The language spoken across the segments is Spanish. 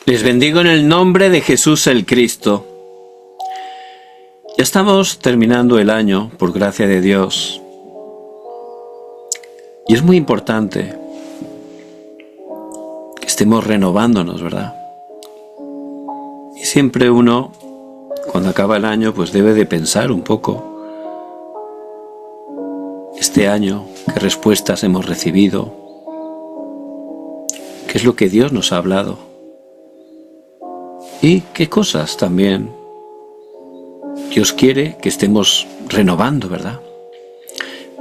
Les bendigo en el nombre de Jesús el Cristo. Ya estamos terminando el año, por gracia de Dios. Y es muy importante que estemos renovándonos, ¿verdad? Y siempre uno, cuando acaba el año, pues debe de pensar un poco. Este año, ¿qué respuestas hemos recibido? ¿Qué es lo que Dios nos ha hablado? Y qué cosas también Dios quiere que estemos renovando, ¿verdad?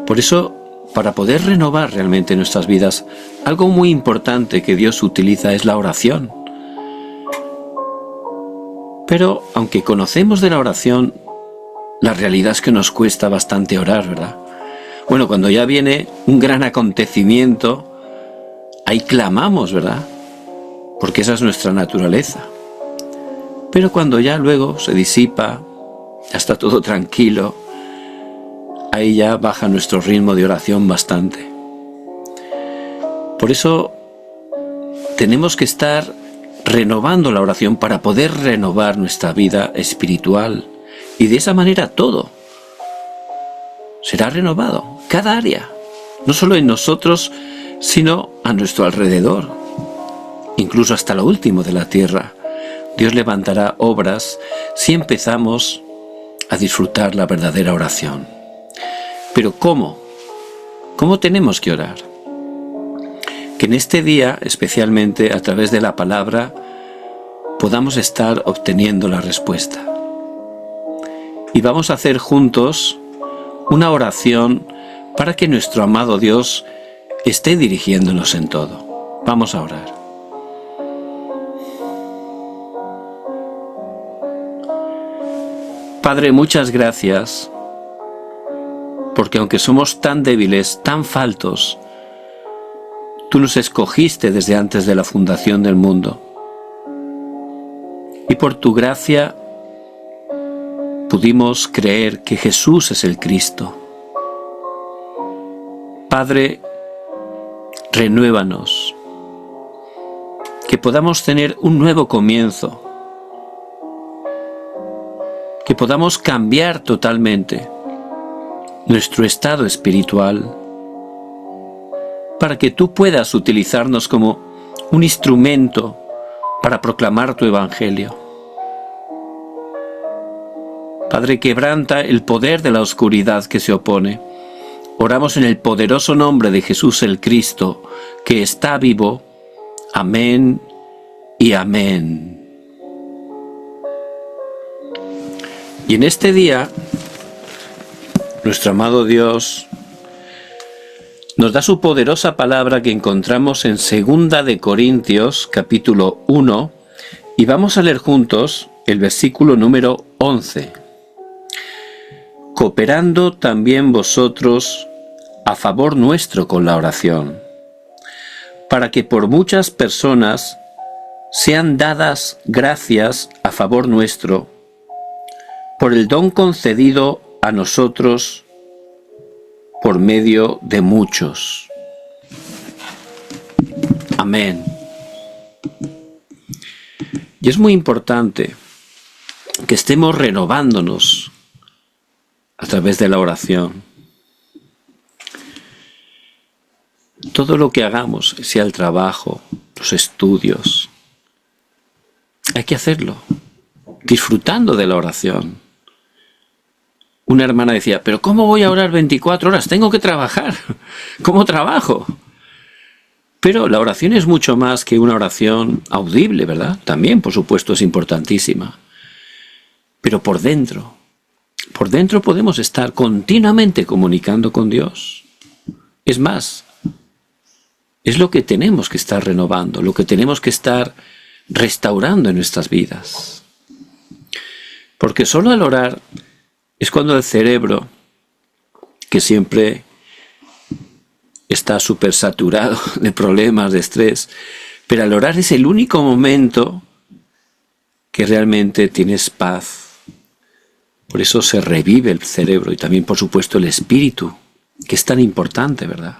Por eso, para poder renovar realmente nuestras vidas, algo muy importante que Dios utiliza es la oración. Pero, aunque conocemos de la oración, la realidad es que nos cuesta bastante orar, ¿verdad? Bueno, cuando ya viene un gran acontecimiento, ahí clamamos, ¿verdad? Porque esa es nuestra naturaleza. Pero cuando ya luego se disipa, ya está todo tranquilo, ahí ya baja nuestro ritmo de oración bastante. Por eso tenemos que estar renovando la oración para poder renovar nuestra vida espiritual. Y de esa manera todo será renovado, cada área, no solo en nosotros, sino a nuestro alrededor, incluso hasta lo último de la tierra. Dios levantará obras si empezamos a disfrutar la verdadera oración. Pero ¿cómo? ¿Cómo tenemos que orar? Que en este día, especialmente a través de la palabra, podamos estar obteniendo la respuesta. Y vamos a hacer juntos una oración para que nuestro amado Dios esté dirigiéndonos en todo. Vamos a orar. Padre, muchas gracias, porque aunque somos tan débiles, tan faltos, tú nos escogiste desde antes de la fundación del mundo. Y por tu gracia pudimos creer que Jesús es el Cristo. Padre, renuévanos, que podamos tener un nuevo comienzo, que podamos cambiar totalmente nuestro estado espiritual para que tú puedas utilizarnos como un instrumento para proclamar tu evangelio. Padre, quebranta el poder de la oscuridad que se opone. Oramos en el poderoso nombre de Jesús el Cristo, que está vivo. Amén y amén. Y en este día, nuestro amado Dios nos da su poderosa palabra que encontramos en 2 de Corintios, capítulo 1, y vamos a leer juntos el versículo número 11. Cooperando también vosotros a favor nuestro con la oración, para que por muchas personas sean dadas gracias a favor nuestro, por el don concedido a nosotros por medio de muchos. Amén. Y es muy importante que estemos renovándonos a través de la oración. Todo lo que hagamos, sea el trabajo, los estudios, hay que hacerlo disfrutando de la oración. Una hermana decía, ¿pero cómo voy a orar 24 horas? Tengo que trabajar. ¿Cómo trabajo? Pero la oración es mucho más que una oración audible, ¿verdad? También, por supuesto, es importantísima. Pero por dentro podemos estar continuamente comunicando con Dios. Es más, es lo que tenemos que estar renovando, lo que tenemos que estar restaurando en nuestras vidas. Porque solo al orar es cuando el cerebro, que siempre está súper saturado de problemas, de estrés, pero al orar es el único momento que realmente tienes paz. Por eso se revive el cerebro y también, por supuesto, el espíritu, que es tan importante, ¿verdad?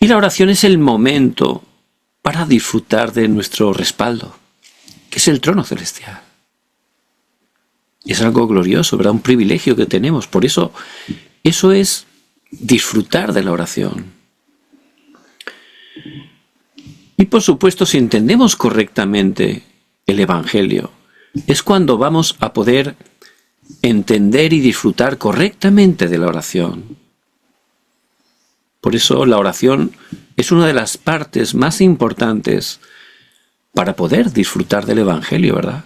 Y la oración es el momento para disfrutar de nuestro respaldo, que es el trono celestial. Es algo glorioso, ¿verdad? Un privilegio que tenemos. Por eso, eso es disfrutar de la oración. Y por supuesto, si entendemos correctamente el Evangelio, es cuando vamos a poder entender y disfrutar correctamente de la oración. Por eso la oración es una de las partes más importantes para poder disfrutar del Evangelio, ¿verdad?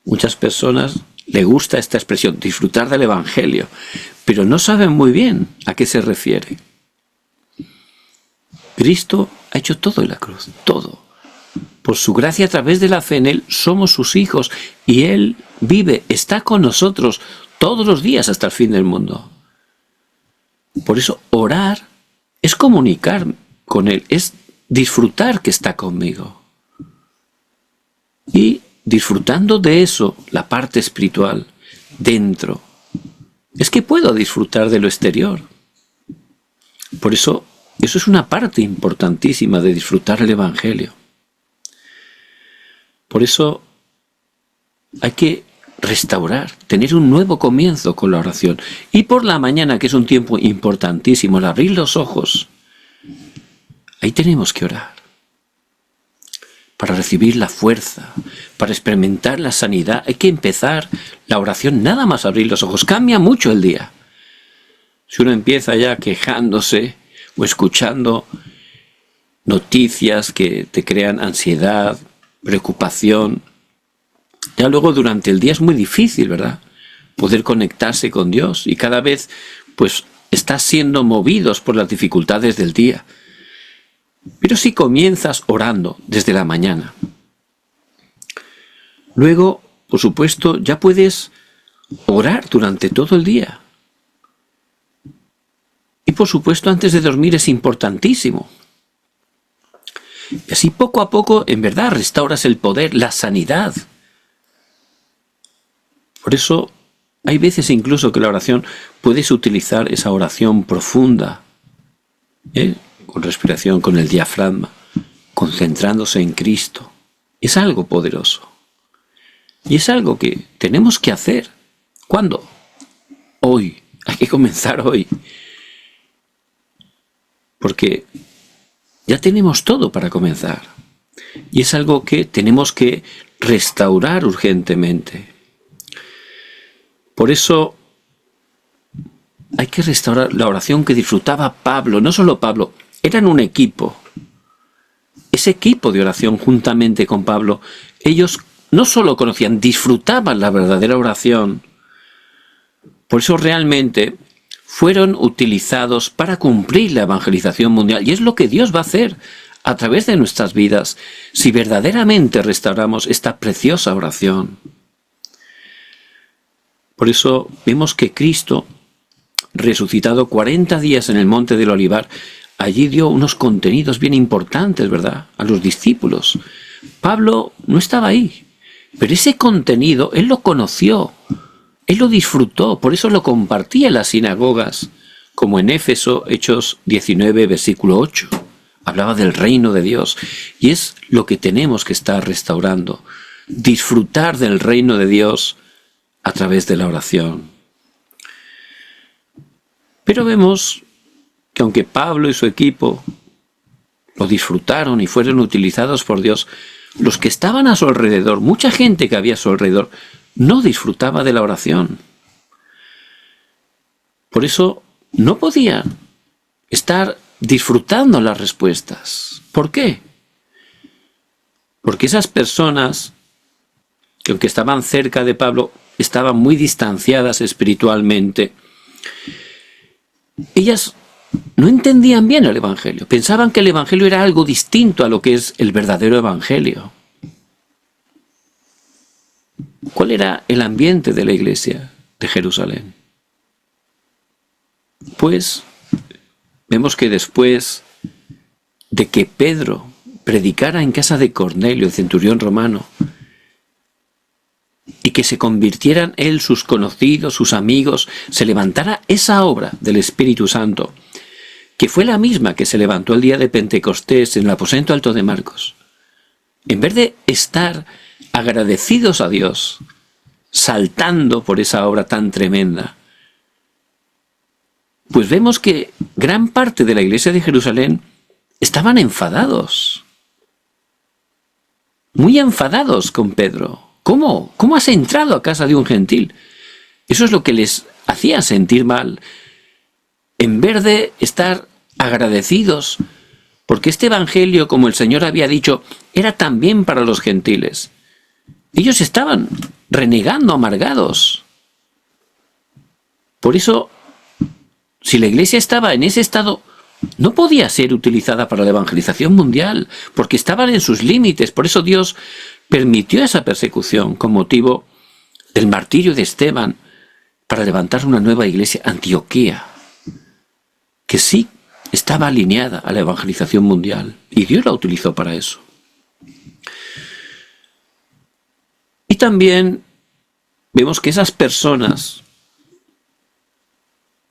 Muchas personas les gusta esta expresión, disfrutar del Evangelio, pero no saben muy bien a qué se refiere. Cristo ha hecho todo en la cruz, todo. Por su gracia, a través de la fe en Él, somos sus hijos y Él vive, está con nosotros todos los días hasta el fin del mundo. Por eso orar es comunicar con Él, es disfrutar que está conmigo. Y disfrutando de eso, la parte espiritual, dentro, es que puedo disfrutar de lo exterior. Por eso, eso es una parte importantísima de disfrutar el Evangelio. Por eso hay que restaurar, tener un nuevo comienzo con la oración. Y por la mañana, que es un tiempo importantísimo, al abrir los ojos, ahí tenemos que orar. Para recibir la fuerza, para experimentar la sanidad, hay que empezar la oración nada más abrir los ojos. Cambia mucho el día. Si uno empieza ya quejándose o escuchando noticias que te crean ansiedad, preocupación, ya luego durante el día es muy difícil, ¿verdad? Poder conectarse con Dios y cada vez pues estás siendo movidos por las dificultades del día. Pero si comienzas orando desde la mañana, luego, por supuesto, ya puedes orar durante todo el día. Y por supuesto, antes de dormir es importantísimo. Y así poco a poco, en verdad, restauras el poder, la sanidad. Por eso, hay veces incluso que la oración, puedes utilizar esa oración profunda, con respiración, con el diafragma, concentrándose en Cristo. Es algo poderoso. Y es algo que tenemos que hacer. ¿Cuándo? Hoy. Hay que comenzar hoy. Porque ya tenemos todo para comenzar. Y es algo que tenemos que restaurar urgentemente. Por eso hay que restaurar la oración que disfrutaba Pablo. No solo Pablo, eran un equipo. Ese equipo de oración juntamente con Pablo, ellos no solo conocían, disfrutaban la verdadera oración. Por eso realmente fueron utilizados para cumplir la evangelización mundial. Y es lo que Dios va a hacer a través de nuestras vidas si verdaderamente restauramos esta preciosa oración. Por eso vemos que Cristo, resucitado 40 días en el Monte del Olivar, allí dio unos contenidos bien importantes, ¿verdad?, a los discípulos. Pablo no estaba ahí, pero ese contenido él lo conoció, él lo disfrutó, por eso lo compartía en las sinagogas, como en Éfeso, Hechos 19, versículo 8. Hablaba del reino de Dios, y es lo que tenemos que estar restaurando, disfrutar del reino de Dios a través de la oración. Pero vemos que aunque Pablo y su equipo lo disfrutaron y fueron utilizados por Dios, los que estaban a su alrededor, mucha gente que había a su alrededor, no disfrutaba de la oración. Por eso no podían estar disfrutando las respuestas. ¿Por qué? Porque esas personas que aunque estaban cerca de Pablo, estaban muy distanciadas espiritualmente, ellas no entendían bien el Evangelio. Pensaban que el Evangelio era algo distinto a lo que es el verdadero Evangelio. ¿Cuál era el ambiente de la iglesia de Jerusalén? Pues vemos que después de que Pedro predicara en casa de Cornelio, el centurión romano, y que se convirtieran él, sus conocidos, sus amigos, se levantara esa obra del Espíritu Santo, que fue la misma que se levantó el día de Pentecostés en el aposento alto de Marcos, en vez de estar agradecidos a Dios, saltando por esa obra tan tremenda, pues vemos que gran parte de la iglesia de Jerusalén estaban enfadados, muy enfadados con Pedro. ¿Cómo? ¿Cómo has entrado a casa de un gentil? Eso es lo que les hacía sentir mal, en vez de estar agradecidos, porque este evangelio, como el Señor había dicho, era también para los gentiles. Ellos estaban renegando, amargados. Por eso, si la iglesia estaba en ese estado, no podía ser utilizada para la evangelización mundial, porque estaban en sus límites. Por eso Dios permitió esa persecución con motivo del martirio de Esteban para levantar una nueva iglesia, Antioquía, que sí estaba alineada a la evangelización mundial, y Dios la utilizó para eso. Y también vemos que esas personas,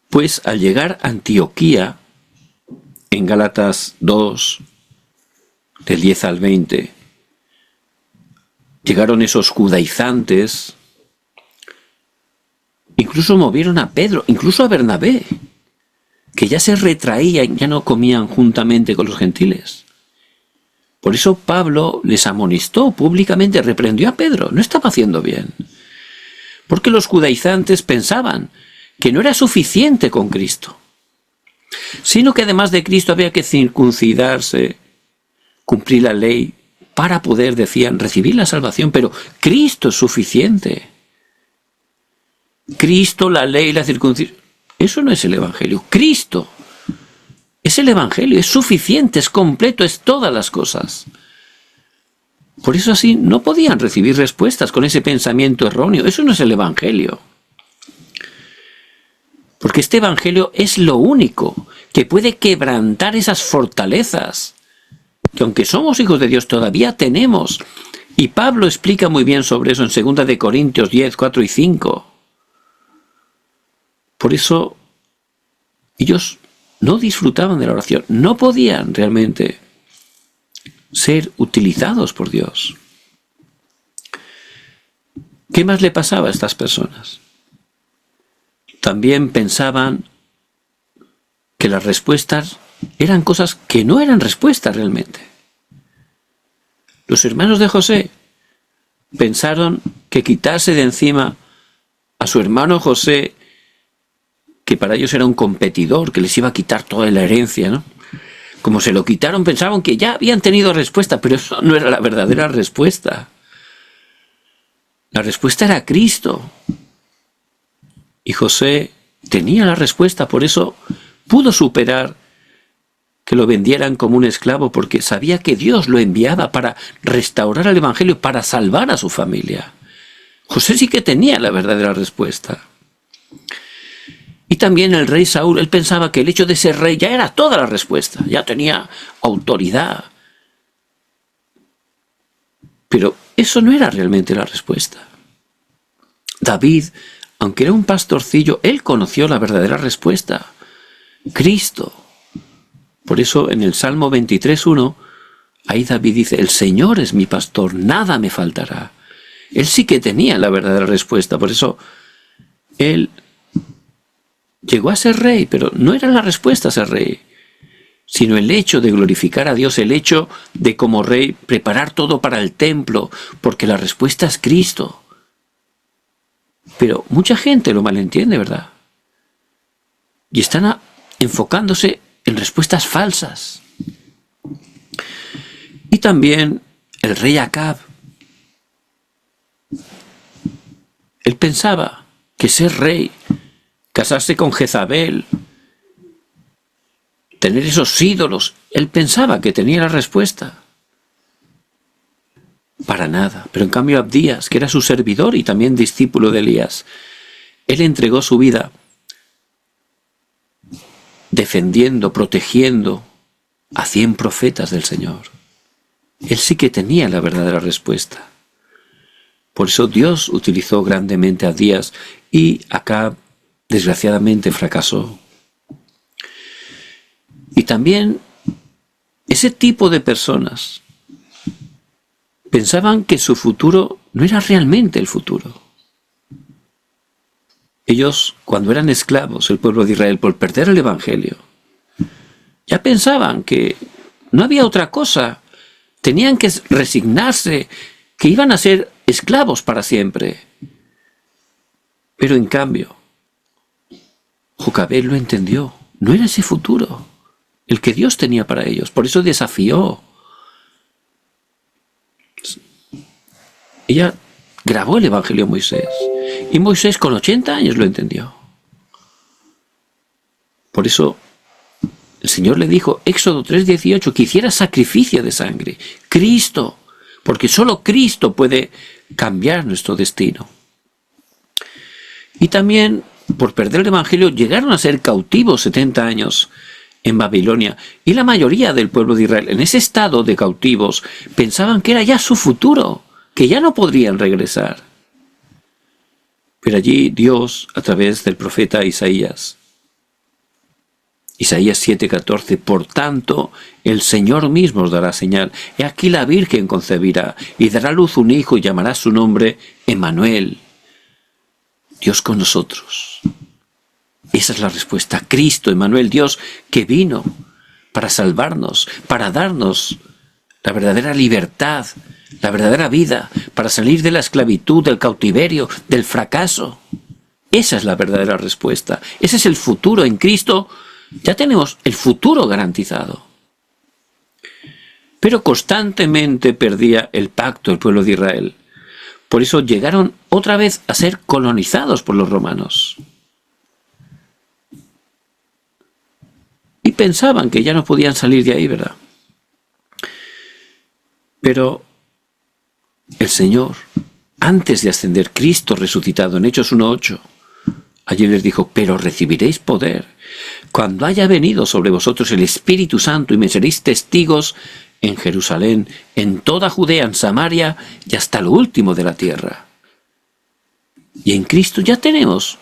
pues al llegar a Antioquía, en Gálatas 2, del 10 al 20, llegaron esos judaizantes, incluso movieron a Pedro, incluso a Bernabé, que ya se retraían, ya no comían juntamente con los gentiles. Por eso Pablo les amonestó públicamente, reprendió a Pedro, no estaba haciendo bien. Porque los judaizantes pensaban que no era suficiente con Cristo, sino que además de Cristo había que circuncidarse, cumplir la ley, para poder, decían, recibir la salvación. Pero Cristo es suficiente. Cristo, la ley, la circuncisión. Eso no es el Evangelio. Cristo es el Evangelio, es suficiente, es completo, es todas las cosas. Por eso así no podían recibir respuestas con ese pensamiento erróneo. Eso no es el Evangelio. Porque este Evangelio es lo único que puede quebrantar esas fortalezas que, aunque somos hijos de Dios, todavía tenemos. Y Pablo explica muy bien sobre eso en 2 de Corintios 10, 4 y 5. Por eso ellos no disfrutaban de la oración, no podían realmente ser utilizados por Dios. ¿Qué más le pasaba a estas personas? También pensaban que las respuestas eran cosas que no eran respuestas realmente. Los hermanos de José pensaron que quitarse de encima a su hermano José, que para ellos era un competidor, que les iba a quitar toda la herencia, ¿no? Como se lo quitaron, pensaban que ya habían tenido respuesta, pero eso no era la verdadera respuesta. La respuesta era Cristo. Y José tenía la respuesta, por eso pudo superar que lo vendieran como un esclavo, porque sabía que Dios lo enviaba para restaurar el Evangelio, para salvar a su familia. José sí que tenía la verdadera respuesta. Y también el rey Saúl, él pensaba que el hecho de ser rey ya era toda la respuesta, ya tenía autoridad. Pero eso no era realmente la respuesta. David, aunque era un pastorcillo, él conoció la verdadera respuesta, Cristo. Por eso en el Salmo 23:1, ahí David dice, el Señor es mi pastor, nada me faltará. Él sí que tenía la verdadera respuesta, por eso él llegó a ser rey, pero no era la respuesta a ser rey, sino el hecho de glorificar a Dios, el hecho de como rey preparar todo para el templo, porque la respuesta es Cristo. Pero mucha gente lo malentiende, ¿verdad? Y están enfocándose en respuestas falsas. Y también el rey Acab, él pensaba que ser rey, casarse con Jezabel, tener esos ídolos, él pensaba que tenía la respuesta. Para nada. Pero en cambio Abdías, que era su servidor y también discípulo de Elías, él entregó su vida defendiendo, protegiendo a 100 profetas del Señor. Él sí que tenía la verdadera respuesta. Por eso Dios utilizó grandemente a Abdías y Acab desgraciadamente fracasó. Y también ese tipo de personas pensaban que su futuro no era realmente el futuro. Ellos, cuando eran esclavos, el pueblo de Israel, por perder el Evangelio, ya pensaban que no había otra cosa. Tenían que resignarse, que iban a ser esclavos para siempre. Pero en cambio, Jocabed lo entendió. No era ese futuro el que Dios tenía para ellos. Por eso desafió. Ella grabó el Evangelio a Moisés. Y Moisés con 80 años lo entendió. Por eso el Señor le dijo, Éxodo 3:18, que hiciera sacrificio de sangre. Cristo, porque solo Cristo puede cambiar nuestro destino. Y también, por perder el Evangelio, llegaron a ser cautivos 70 años en Babilonia. Y la mayoría del pueblo de Israel, en ese estado de cautivos, pensaban que era ya su futuro, que ya no podrían regresar. Pero allí Dios, a través del profeta Isaías 7:14, por tanto, el Señor mismo os dará señal. He aquí la Virgen concebirá y dará a luz un hijo y llamará su nombre Emmanuel. Dios con nosotros. Esa es la respuesta. Cristo, Emmanuel, Dios que vino para salvarnos, para darnos la verdadera libertad, la verdadera vida, para salir de la esclavitud, del cautiverio, del fracaso. Esa es la verdadera respuesta. Ese es el futuro en Cristo. Ya tenemos el futuro garantizado. Pero constantemente perdía el pacto el pueblo de Israel. Por eso llegaron otra vez a ser colonizados por los romanos. Y pensaban que ya no podían salir de ahí, ¿verdad? Pero el Señor, antes de ascender, Cristo resucitado en Hechos 1:8, allí les dijo, pero recibiréis poder cuando haya venido sobre vosotros el Espíritu Santo y me seréis testigos en Jerusalén, en toda Judea, en Samaria y hasta lo último de la tierra. Y en Cristo ya tenemos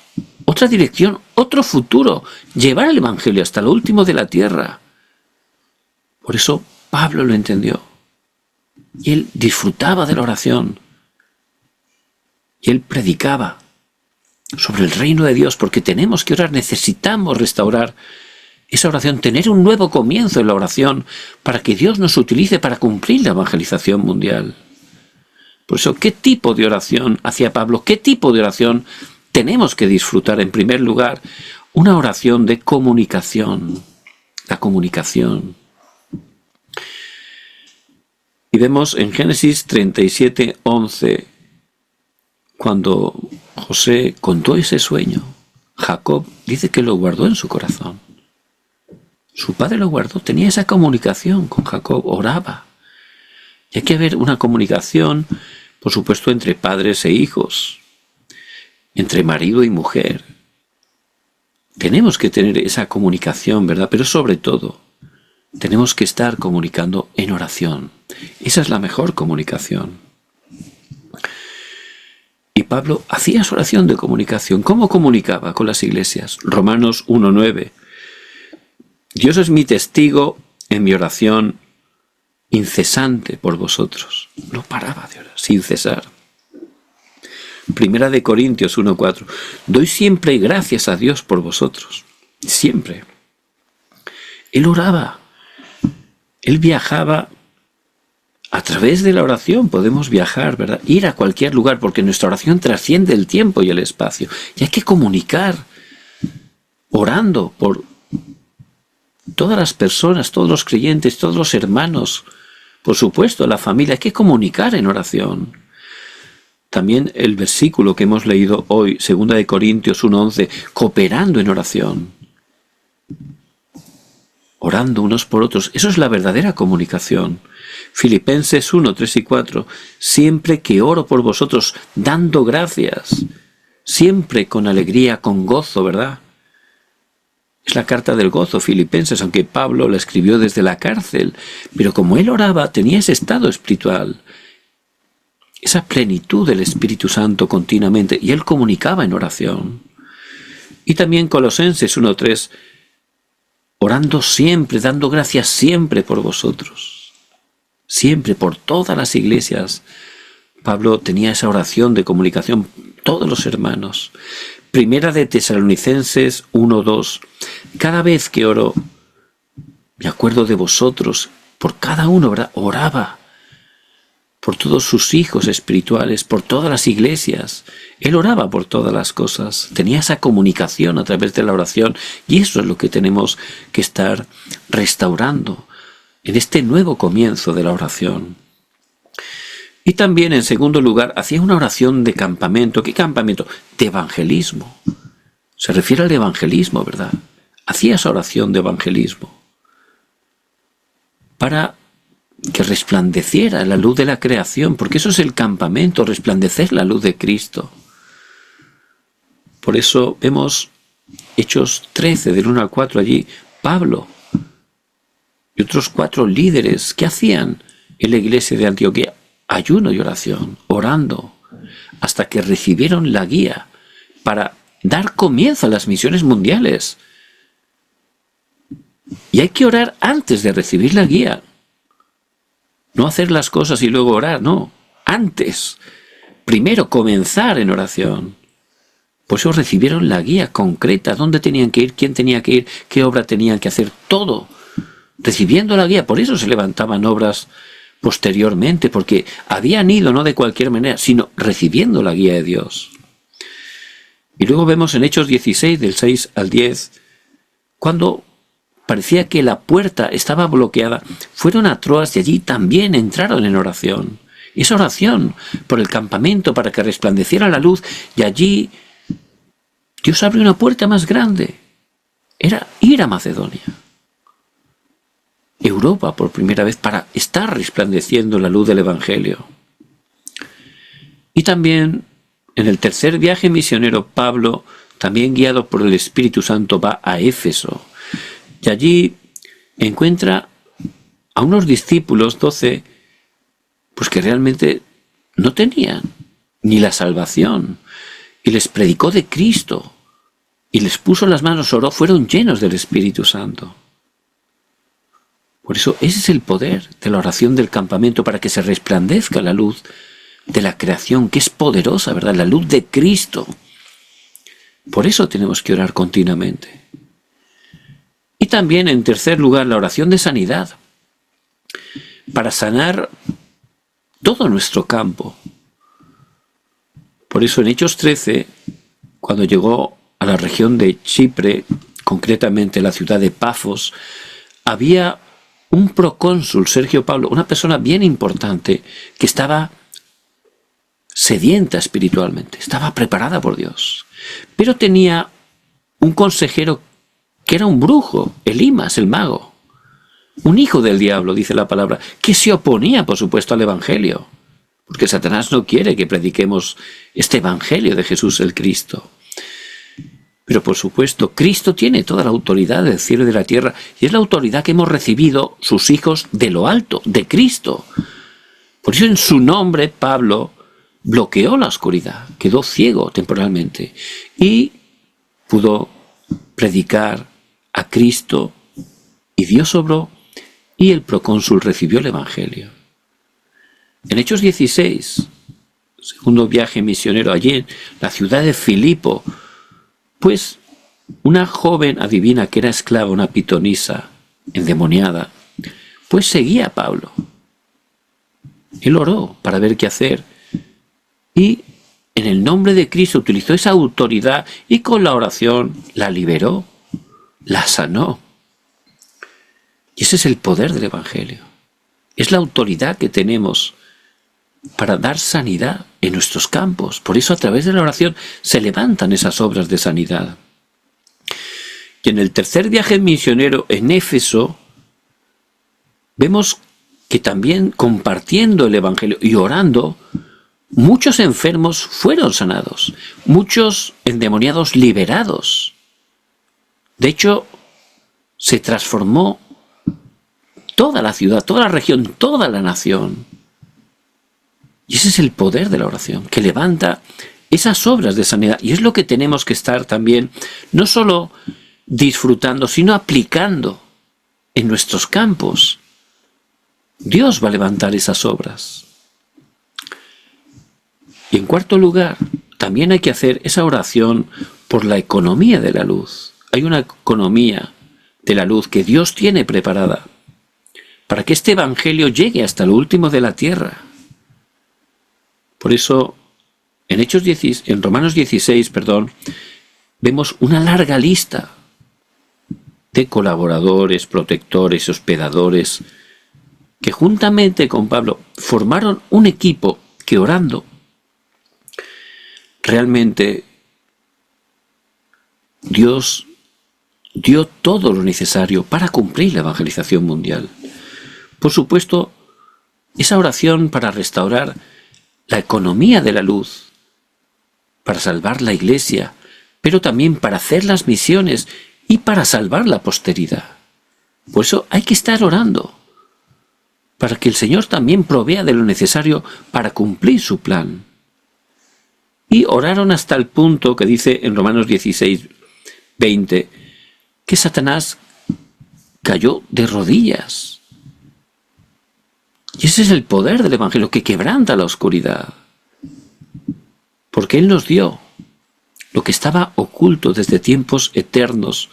otra dirección, otro futuro, llevar el Evangelio hasta lo último de la tierra. Por eso Pablo lo entendió. Y él disfrutaba de la oración. Y él predicaba sobre el reino de Dios, porque tenemos que orar, necesitamos restaurar esa oración, tener un nuevo comienzo en la oración, para que Dios nos utilice para cumplir la evangelización mundial. Por eso, ¿qué tipo de oración hacía Pablo? ¿Qué tipo de oración tenemos que disfrutar? En primer lugar, una oración de comunicación. La comunicación. Y vemos en Génesis 37:11, cuando José contó ese sueño, Jacob dice que lo guardó en su corazón. Su padre lo guardó, tenía esa comunicación con Jacob, oraba. Y hay que haber una comunicación, por supuesto, entre padres e hijos, entre marido y mujer. Tenemos que tener esa comunicación, ¿verdad? Pero sobre todo, tenemos que estar comunicando en oración. Esa es la mejor comunicación. Y Pablo hacía su oración de comunicación. ¿Cómo comunicaba con las iglesias? Romanos 1:9. Dios es mi testigo en mi oración incesante por vosotros. No paraba de orar, sin cesar. Primera de Corintios 1:4. Doy siempre gracias a Dios por vosotros. Siempre. Él oraba. Él viajaba. A través de la oración podemos viajar, ¿verdad? Ir a cualquier lugar, porque nuestra oración trasciende el tiempo y el espacio. Y hay que comunicar, orando por todas las personas, todos los creyentes, todos los hermanos, por supuesto, la familia. Hay que comunicar en oración. También el versículo que hemos leído hoy, 2 de Corintios 1:11, cooperando en oración. Orando unos por otros. Eso es la verdadera comunicación. Filipenses 1:3-4. Siempre que oro por vosotros, dando gracias. Siempre con alegría, con gozo, ¿verdad? Es la carta del gozo, Filipenses, aunque Pablo la escribió desde la cárcel. Pero como él oraba, tenía ese estado espiritual. Esa plenitud del Espíritu Santo continuamente. Y él comunicaba en oración. Y también Colosenses 1:3. orando siempre, dando gracias siempre por vosotros. Siempre, por todas las iglesias. Pablo tenía esa oración de comunicación, todos los hermanos. Primera de Tesalonicenses 1:2. Cada vez que oro, me acuerdo de vosotros, por cada uno, ¿verdad? Oraba por todos sus hijos espirituales, por todas las iglesias. Él oraba por todas las cosas. Tenía esa comunicación a través de la oración, y eso es lo que tenemos que estar restaurando en este nuevo comienzo de la oración. Y también, en segundo lugar, hacía una oración de campamento. ¿Qué campamento? De evangelismo. Se refiere al evangelismo, ¿verdad? Hacía esa oración de evangelismo para que resplandeciera la luz de la creación, porque eso es el campamento, resplandecer la luz de Cristo. Por eso vemos Hechos 13, del 1 al 4, allí Pablo y otros 4 líderes, ¿qué hacían en la iglesia de Antioquía? Ayuno y oración, orando, hasta que recibieron la guía para dar comienzo a las misiones mundiales. Y hay que orar antes de recibir la guía. No hacer las cosas y luego orar, no. Antes. Primero comenzar en oración. Por eso recibieron la guía concreta, dónde tenían que ir, quién tenía que ir, qué obra tenían que hacer, todo. Recibiendo la guía, por eso se levantaban obras posteriormente, porque habían ido no de cualquier manera, sino recibiendo la guía de Dios. Y luego vemos en Hechos 16, del 6 al 10, cuando parecía que la puerta estaba bloqueada, fueron a Troas y allí también entraron en oración. Esa oración por el campamento para que resplandeciera la luz, y allí Dios abrió una puerta más grande. Era ir a Macedonia, Europa, por primera vez, para estar resplandeciendo la luz del Evangelio. Y también en el tercer viaje misionero, Pablo, también guiado por el Espíritu Santo, va a Éfeso. Y allí encuentra a unos discípulos, 12, pues que realmente no tenían ni la salvación. Y les predicó de Cristo. Y les puso las manos, oró, fueron llenos del Espíritu Santo. Por eso ese es el poder de la oración del campamento, para que se resplandezca la luz de la creación, que es poderosa, ¿verdad? La luz de Cristo. Por eso tenemos que orar continuamente. Y también, en tercer lugar, la oración de sanidad, para sanar todo nuestro campo. Por eso en Hechos 13, cuando llegó a la región de Chipre, concretamente la ciudad de Pafos, había un procónsul, Sergio Pablo, una persona bien importante, que estaba sedienta espiritualmente, estaba preparada por Dios, pero tenía un consejero que era un brujo, Elimas, el mago, un hijo del diablo, dice la palabra, que se oponía, por supuesto, al Evangelio, porque Satanás no quiere que prediquemos este Evangelio de Jesús el Cristo. Pero por supuesto, Cristo tiene toda la autoridad del cielo y de la tierra, y es la autoridad que hemos recibido sus hijos de lo alto, de Cristo. Por eso en su nombre Pablo bloqueó la oscuridad, quedó ciego temporalmente, y pudo predicar a Cristo, y Dios obró, y el procónsul recibió el Evangelio. En Hechos 16, segundo viaje misionero, allí en la ciudad de Filipo, pues una joven adivina que era esclava, una pitonisa endemoniada, pues seguía a Pablo. Él oró para ver qué hacer, y en el nombre de Cristo utilizó esa autoridad, y con la oración la liberó, la sanó. Y ese es el poder del Evangelio. Es la autoridad que tenemos para dar sanidad en nuestros campos. Por eso, a través de la oración se levantan esas obras de sanidad. Y en el tercer viaje misionero en Éfeso, vemos que también compartiendo el Evangelio y orando, muchos enfermos fueron sanados, muchos endemoniados liberados. De hecho, se transformó toda la ciudad, toda la región, toda la nación. Y ese es el poder de la oración, que levanta esas obras de sanidad. Y es lo que tenemos que estar también, no solo disfrutando, sino aplicando en nuestros campos. Dios va a levantar esas obras. Y en cuarto lugar, también hay que hacer esa oración por la economía de la luz. Hay una economía de la luz que Dios tiene preparada para que este evangelio llegue hasta lo último de la tierra. Por eso, en Romanos 16, vemos una larga lista de colaboradores, protectores, hospedadores, que juntamente con Pablo formaron un equipo que orando realmente Dios dio todo lo necesario para cumplir la evangelización mundial. Por supuesto, esa oración para restaurar la economía de la luz, para salvar la iglesia, pero también para hacer las misiones y para salvar la posteridad. Por eso hay que estar orando, para que el Señor también provea de lo necesario para cumplir su plan. Y oraron hasta el punto que dice en Romanos 16, 20, que Satanás cayó de rodillas. Y ese es el poder del Evangelio, que quebranta la oscuridad. Porque Él nos dio lo que estaba oculto desde tiempos eternos.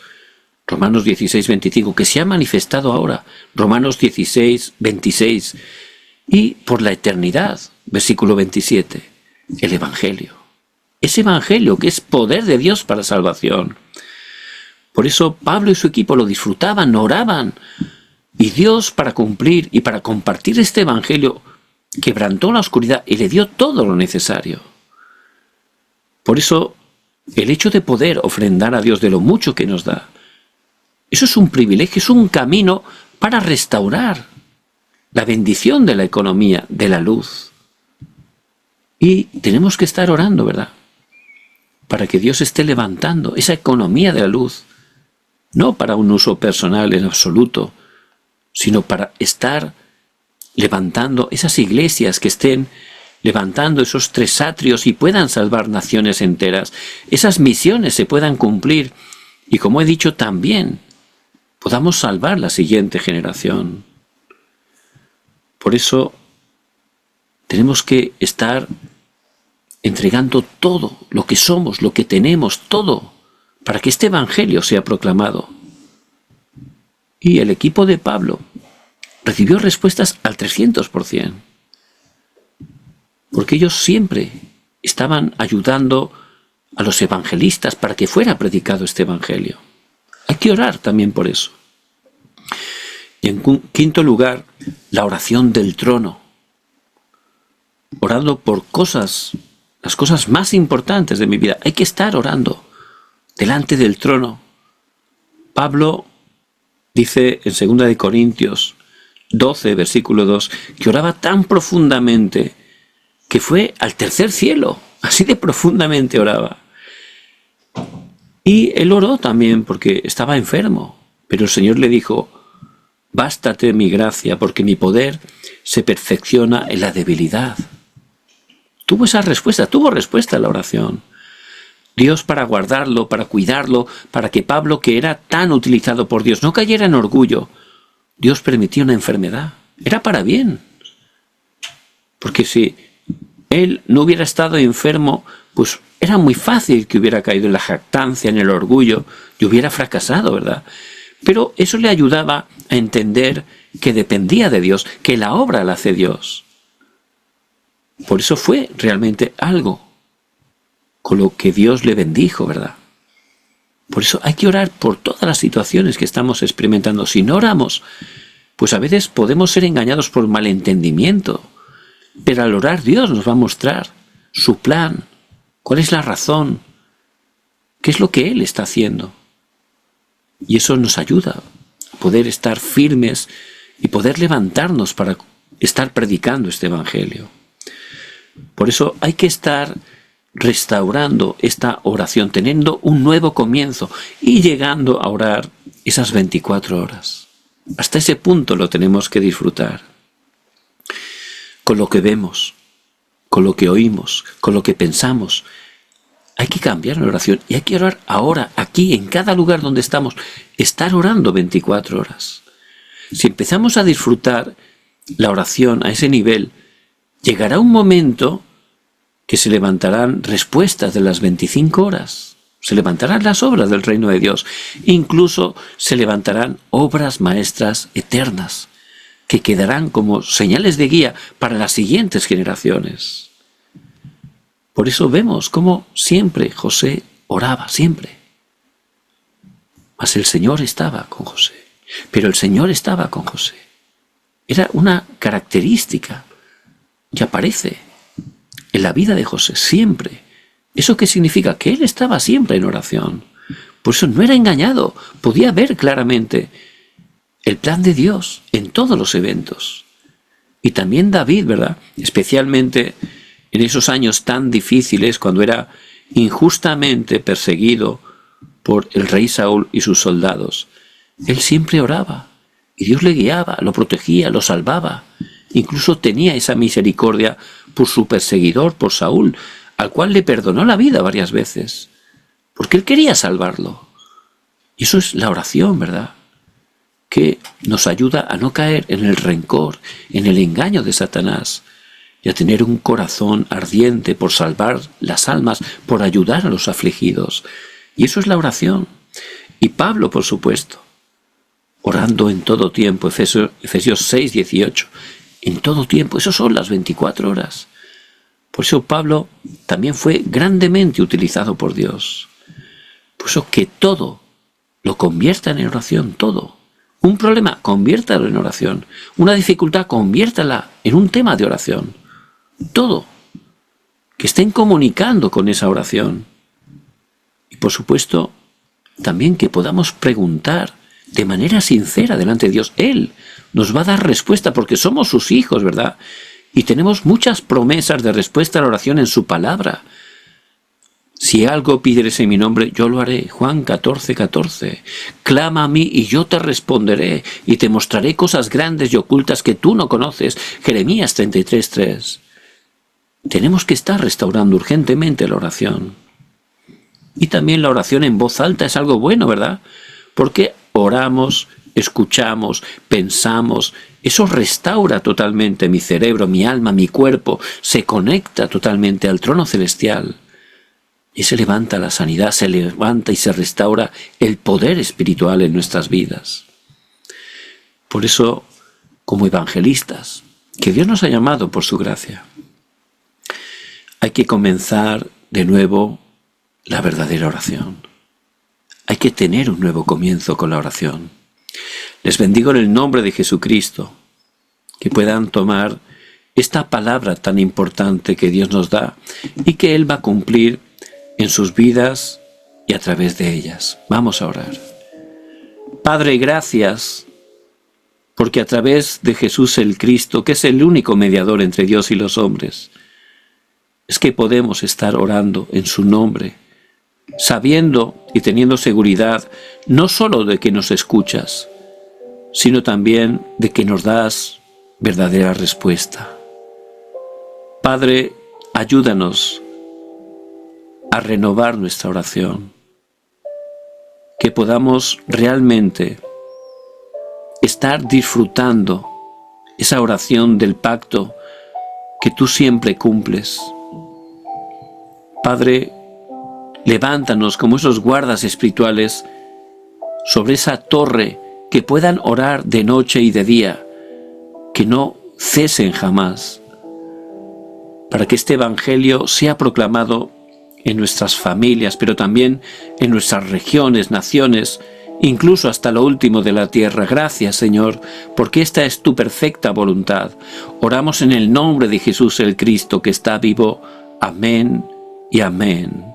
Romanos 16, 25, que se ha manifestado ahora. Romanos 16, 26. Y por la eternidad, versículo 27, el Evangelio. Ese Evangelio que es poder de Dios para salvación. Por eso Pablo y su equipo lo disfrutaban, oraban. Y Dios, para cumplir y para compartir este Evangelio, quebrantó la oscuridad y le dio todo lo necesario. Por eso, el hecho de poder ofrendar a Dios de lo mucho que nos da, eso es un privilegio, es un camino para restaurar la bendición de la economía, de la luz. Y tenemos que estar orando, ¿verdad? Para que Dios esté levantando esa economía de la luz, no para un uso personal en absoluto, sino para estar levantando esas iglesias que estén levantando esos 3 atrios y puedan salvar naciones enteras, esas misiones se puedan cumplir y, como he dicho, también podamos salvar la siguiente generación. Por eso tenemos que estar entregando todo lo que somos, lo que tenemos, todo, para que este Evangelio sea proclamado. Y el equipo de Pablo recibió respuestas al 300%. Porque ellos siempre estaban ayudando a los evangelistas para que fuera predicado este Evangelio. Hay que orar también por eso. Y en quinto lugar, la oración del trono. Orando por las cosas más importantes de mi vida. Hay que estar orando delante del trono. Pablo dice en 2 de Corintios 12, versículo 2, que oraba tan profundamente que fue al tercer cielo, así de profundamente oraba. Y él oró también porque estaba enfermo, pero el Señor le dijo, bástate mi gracia, porque mi poder se perfecciona en la debilidad. Tuvo respuesta a la oración. Dios, para guardarlo, para cuidarlo, para que Pablo, que era tan utilizado por Dios, no cayera en orgullo, Dios permitió una enfermedad. Era para bien. Porque si él no hubiera estado enfermo, pues era muy fácil que hubiera caído en la jactancia, en el orgullo, y hubiera fracasado, ¿verdad? Pero eso le ayudaba a entender que dependía de Dios, que la obra la hace Dios. Por eso fue realmente algo con lo que Dios le bendijo, ¿verdad? Por eso hay que orar por todas las situaciones que estamos experimentando. Si no oramos, pues a veces podemos ser engañados por malentendimiento. Pero al orar Dios nos va a mostrar su plan, cuál es la razón, qué es lo que Él está haciendo. Y eso nos ayuda a poder estar firmes y poder levantarnos para estar predicando este Evangelio. Por eso hay que estar restaurando esta oración, teniendo un nuevo comienzo y llegando a orar esas 24 horas. Hasta ese punto lo tenemos que disfrutar. Con lo que vemos, con lo que oímos, con lo que pensamos. Hay que cambiar la oración y hay que orar ahora, aquí, en cada lugar donde estamos, estar orando 24 horas. Si empezamos a disfrutar la oración a ese nivel, llegará un momento que se levantarán respuestas de las 25 horas. Se levantarán las obras del reino de Dios. Incluso se levantarán obras maestras eternas que quedarán como señales de guía para las siguientes generaciones. Por eso vemos cómo siempre José oraba, siempre. Mas el Señor estaba con José. Pero el Señor estaba con José. Era una característica que aparece en la vida de José, siempre. ¿Eso qué significa? Que él estaba siempre en oración. Por eso no era engañado, podía ver claramente el plan de Dios en todos los eventos. Y también David, ¿verdad? Especialmente en esos años tan difíciles, cuando era injustamente perseguido por el rey Saúl y sus soldados. Él siempre oraba, y Dios le guiaba, lo protegía, lo salvaba. Incluso tenía esa misericordia por su perseguidor, por Saúl, al cual le perdonó la vida varias veces, porque él quería salvarlo. Y eso es la oración, ¿verdad? Que nos ayuda a no caer en el rencor, en el engaño de Satanás, y a tener un corazón ardiente por salvar las almas, por ayudar a los afligidos. Y eso es la oración. Y Pablo, por supuesto, orando en todo tiempo, Efesios 6:18, en todo tiempo, eso son las 24 horas. Por eso Pablo también fue grandemente utilizado por Dios. Por eso que todo lo convierta en oración, todo. Un problema, conviértalo en oración. Una dificultad, conviértala en un tema de oración. Todo. Que estén comunicando con esa oración. Y por supuesto, también que podamos preguntar de manera sincera delante de Dios. Él nos va a dar respuesta porque somos sus hijos, ¿verdad? Y tenemos muchas promesas de respuesta a la oración en su palabra. Si algo pidieres en mi nombre, yo lo haré. Juan 14:14. Clama a mí y yo te responderé y te mostraré cosas grandes y ocultas que tú no conoces. Jeremías 33:3. Tenemos que estar restaurando urgentemente la oración. Y también la oración en voz alta es algo bueno, ¿verdad? Porque oramos, escuchamos, pensamos. Eso restaura totalmente mi cerebro, mi alma, mi cuerpo. Se conecta totalmente al trono celestial. Y se levanta la sanidad, se levanta y se restaura el poder espiritual en nuestras vidas. Por eso, como evangelistas, que Dios nos ha llamado por su gracia, hay que comenzar de nuevo la verdadera oración. Hay que tener un nuevo comienzo con la oración. Les bendigo en el nombre de Jesucristo, que puedan tomar esta palabra tan importante que Dios nos da y que Él va a cumplir en sus vidas y a través de ellas. Vamos a orar. Padre, gracias, porque a través de Jesús el Cristo, que es el único mediador entre Dios y los hombres, es que podemos estar orando en su nombre, sabiendo y teniendo seguridad no solo de que nos escuchas, sino también de que nos das verdadera respuesta. Padre, ayúdanos a renovar nuestra oración, que podamos realmente estar disfrutando esa oración del pacto que tú siempre cumples. Padre, levántanos como esos guardas espirituales sobre esa torre, que puedan orar de noche y de día, que no cesen jamás, para que este evangelio sea proclamado en nuestras familias, pero también en nuestras regiones, naciones, incluso hasta lo último de la tierra. Gracias, Señor, porque esta es tu perfecta voluntad. Oramos en el nombre de Jesús el Cristo, que está vivo. Amén y amén.